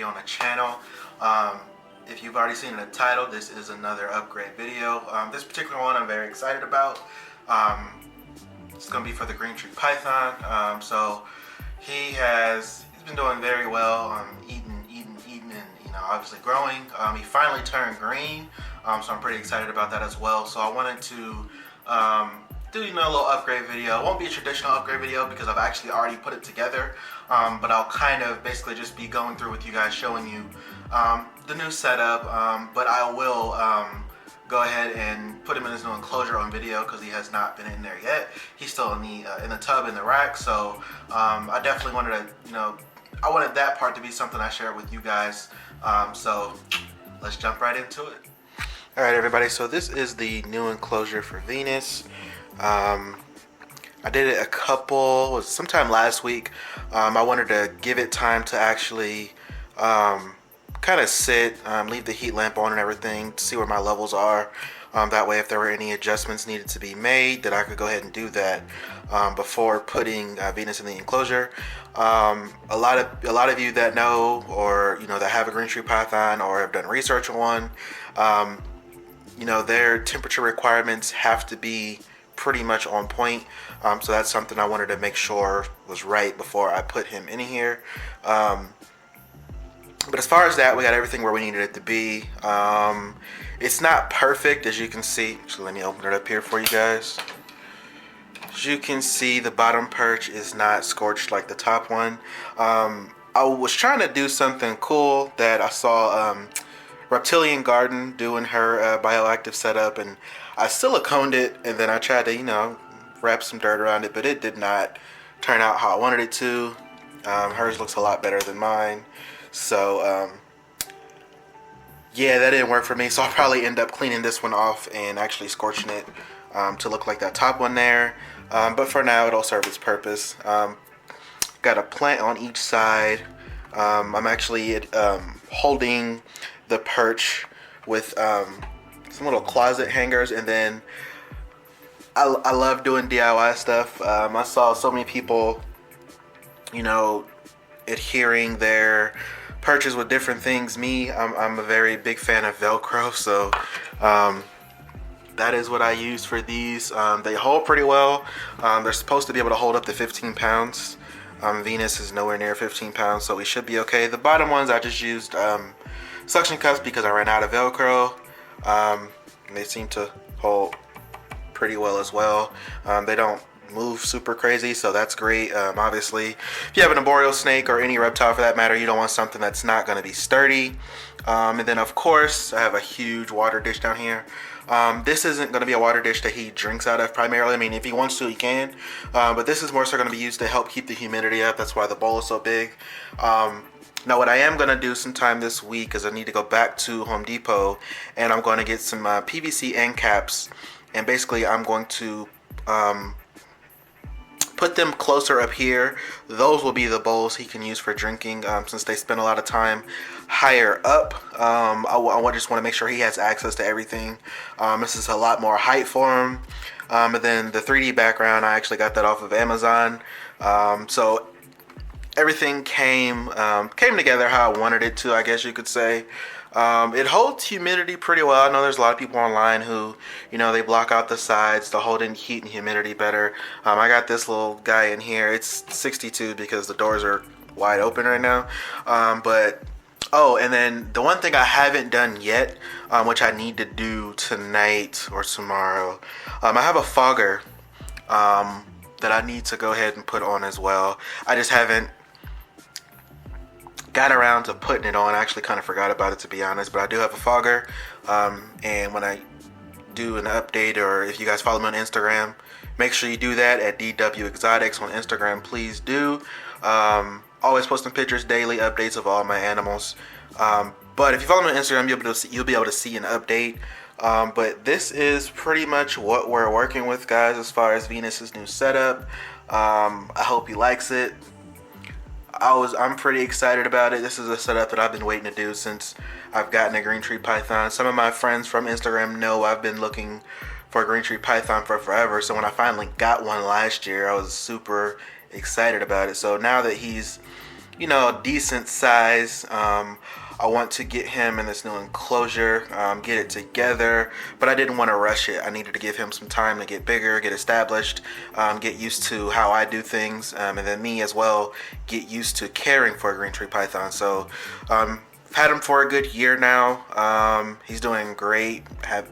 video on the channel. If you've already seen the title, this is another upgrade video. This particular one I'm very excited about. It's going to be for the Green Tree Python. So he's been doing very well, eating, and obviously growing. He finally turned green, so I'm pretty excited about that as well. So I wanted to do a little upgrade video. It won't be a traditional upgrade video because I've actually already put it together, but I'll kind of basically just be going through with you guys, showing you the new setup, but I will go ahead and put him in his new enclosure on video because he has not been in there yet. He's still in the tub in the rack, so I definitely wanted to, I wanted that part to be something I shared with you guys. So let's jump right into it. All right, everybody. So this is the new enclosure for Venus. I did it sometime last week. I wanted to give it time to actually kind of sit, leave the heat lamp on and everything to see where my levels are. That way, if there were any adjustments needed to be made, that I could go ahead and do that before putting Venus in the enclosure. A lot of you that know, or that have a Green Tree Python or have done research on one, their temperature requirements have to be pretty much on point. So that's something I wanted to make sure was right before I put him in here. But as far as that, we got everything where we needed it to be. It's not perfect, as you can see. So let me open it up here for you guys. As you can see, the bottom perch is not scorched like the top one. I was trying to do something cool that I saw Reptilian Garden doing her bioactive setup, and I siliconed it, and then I tried to wrap some dirt around it, but it did not turn out how I wanted it to. Hers looks a lot better than mine, so yeah, that didn't work for me. So I'll probably end up cleaning this one off and actually scorching it to look like that top one there, but for now it'll serve its purpose. Got a plant on each side. I'm actually holding the perch with some little closet hangers, and then I love doing DIY stuff. I saw so many people adhering their perches with different things. I'm a very big fan of Velcro, so that is what I use for these. They hold pretty well. They're supposed to be able to hold up to 15 pounds. Venus is nowhere near 15 pounds, so we should be okay. The bottom ones I just used suction cups because I ran out of Velcro. They seem to hold pretty well as well. They don't move super crazy, so that's great. Obviously, if you have an arboreal snake or any reptile for that matter, you don't want something that's not going to be sturdy. And then of course I have a huge water dish down here. This isn't going to be a water dish that he drinks out of primarily. I mean, if he wants to, he can, but this is more so going to be used to help keep the humidity up. That's why the bowl is so big. Now what I am going to do sometime this week is I need to go back to Home Depot, and I'm going to get some PVC end caps, and basically I'm going to put them closer up here. Those will be the bowls he can use for drinking, since they spend a lot of time higher up. I just want to make sure he has access to everything. This is a lot more height for him. And then the 3D background, I actually got that off of Amazon. So everything came together how I wanted it to, I guess you could say. It holds humidity pretty well. I know there's a lot of people online who, they block out the sides to hold in heat and humidity better. I got this little guy in here. It's 62 because the doors are wide open right now. And then the one thing I haven't done yet, which I need to do tonight or tomorrow, I have a fogger that I need to go ahead and put on as well. I just haven't got around to putting it on. I actually kind of forgot about it, to be honest, but I do have a fogger. And when I do an update, or if you guys follow me on Instagram, make sure you do that at DW Exotics on Instagram. Please do. Always posting pictures, daily updates of all my animals. But if you follow me on Instagram, you'll be able to see an update. But this is pretty much what we're working with, guys, as far as Venus's new setup. I hope he likes it. I'm pretty excited about it. This is a setup that I've been waiting to do since I've gotten a Green Tree Python. Some of my friends from Instagram know I've been looking for a Green Tree Python for forever. So when I finally got one last year, I was super excited about it. So now that he's you know, a decent size. I want to get him in this new enclosure, get it together, but I didn't want to rush it. I needed to give him some time to get bigger, get established, get used to how I do things, and then me as well get used to caring for a green tree python. So I've had him for a good year now. He's doing great.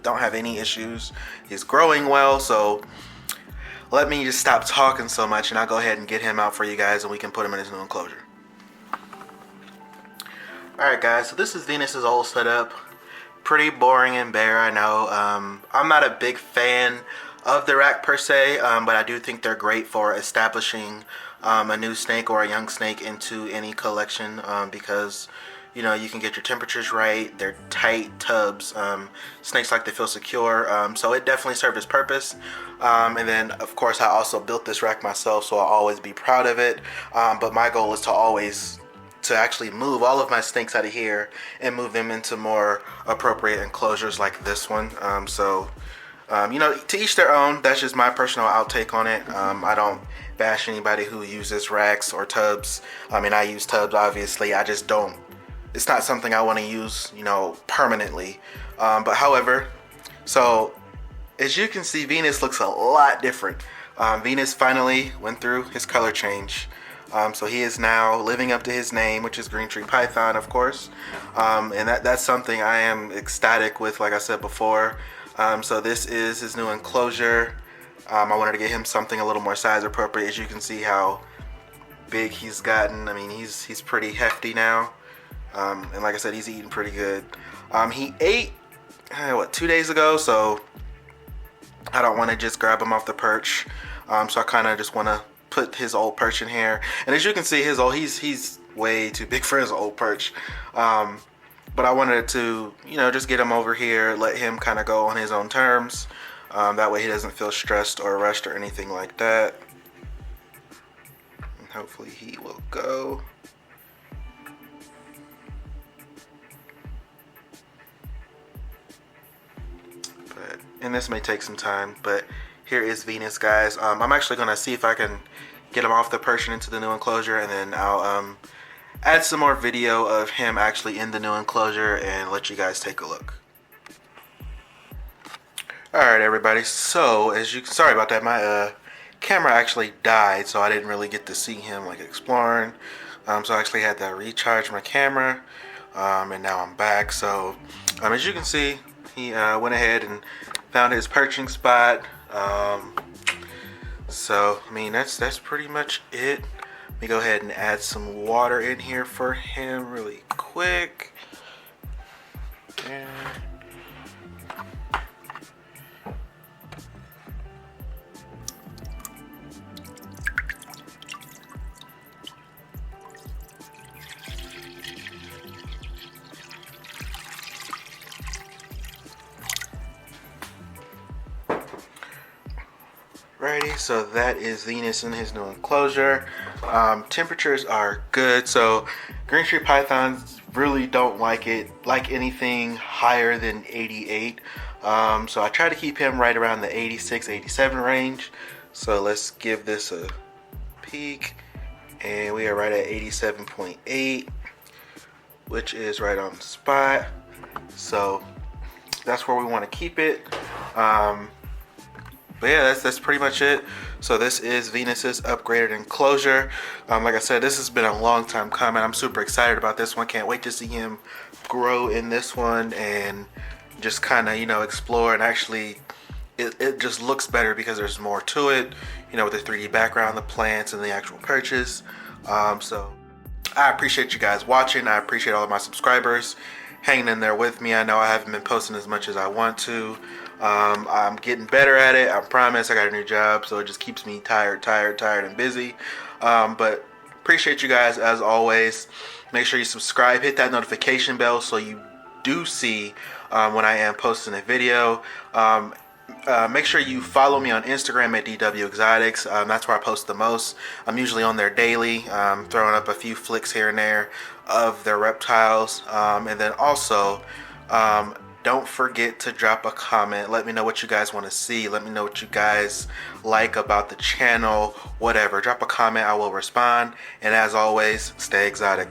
Don't have any issues. He's growing well. So let me just stop talking so much, and I'll go ahead and get him out for you guys, and we can put him in his new enclosure. Alright guys, so this is Venus's old setup. Pretty boring and bare, I know. I'm not a big fan of the rack per se, but I do think they're great for establishing a new snake or a young snake into any collection, because you know, you can get your temperatures right. They're tight tubs. Snakes like to feel secure, so it definitely served its purpose. And then of course I also built this rack myself, so I'll always be proud of it. But my goal is to actually move all of my snakes out of here and move them into more appropriate enclosures like this one. You know, to each their own. That's just my personal outtake on it. I don't bash anybody who uses racks or tubs. I mean, I use tubs, obviously. I just don't. It's not something I want to use, you know, permanently. But however, so as you can see, Venus looks a lot different. Venus finally went through his color change. So he is now living up to his name, which is Green Tree Python, of course. And that's something I am ecstatic with, like I said before. So this is his new enclosure. I wanted to get him something a little more size appropriate. As you can see how big he's gotten. I mean, he's pretty hefty now. And like I said, he's eating pretty good. He ate, 2 days ago, so I don't want to just grab him off the perch. So I kind of just want to put his old perch in here, and as you can see, he's way too big for his old perch. But I wanted to, you know, just get him over here, let him kind of go on his own terms. That way he doesn't feel stressed or rushed or anything like that. And hopefully he will go. And this may take some time, but here is Venus, guys. I'm actually gonna see if I can get him off the perch and into the new enclosure, and then I'll add some more video of him actually in the new enclosure and let you guys take a look. Alright everybody, so sorry about that, my camera actually died, so I didn't really get to see him like exploring. So I actually had to recharge my camera, and now I'm back. So as you can see, he went ahead and found his perching spot. So I mean, that's pretty much it. Let me go ahead and add some water in here for him really quick. And Alrighty, so that is Venus in his new enclosure. Temperatures are good, so Green Tree Pythons really don't like anything higher than 88. So I try to keep him right around the 86, 87 range. So let's give this a peek, and we are right at 87.8, which is right on the spot. So that's where we want to keep it. But yeah, that's pretty much it. So this is Venus's upgraded enclosure. Like I said, this has been a long time coming. I'm super excited about this one. Can't wait to see him grow in this one and just kind of, you know, explore. And actually, it just looks better because there's more to it, you know, with the 3D background, the plants, and the actual perches. So I appreciate you guys watching. I appreciate all of my subscribers hanging in there with me. I know I haven't been posting as much as I want to. I'm getting better at it. I promise. I got a new job, so it just keeps me tired and busy. But appreciate you guys as always. Make sure you subscribe, hit that notification bell so you do see when I am posting a video. Make sure you follow me on Instagram at DW Exotics. That's where I post the most. I'm usually on there daily, throwing up a few flicks here and there of their reptiles. And then also, Don't forget to drop a comment. Let me know what you guys want to see. Let me know what you guys like about the channel, whatever. Drop a comment, I will respond. And as always, stay exotic.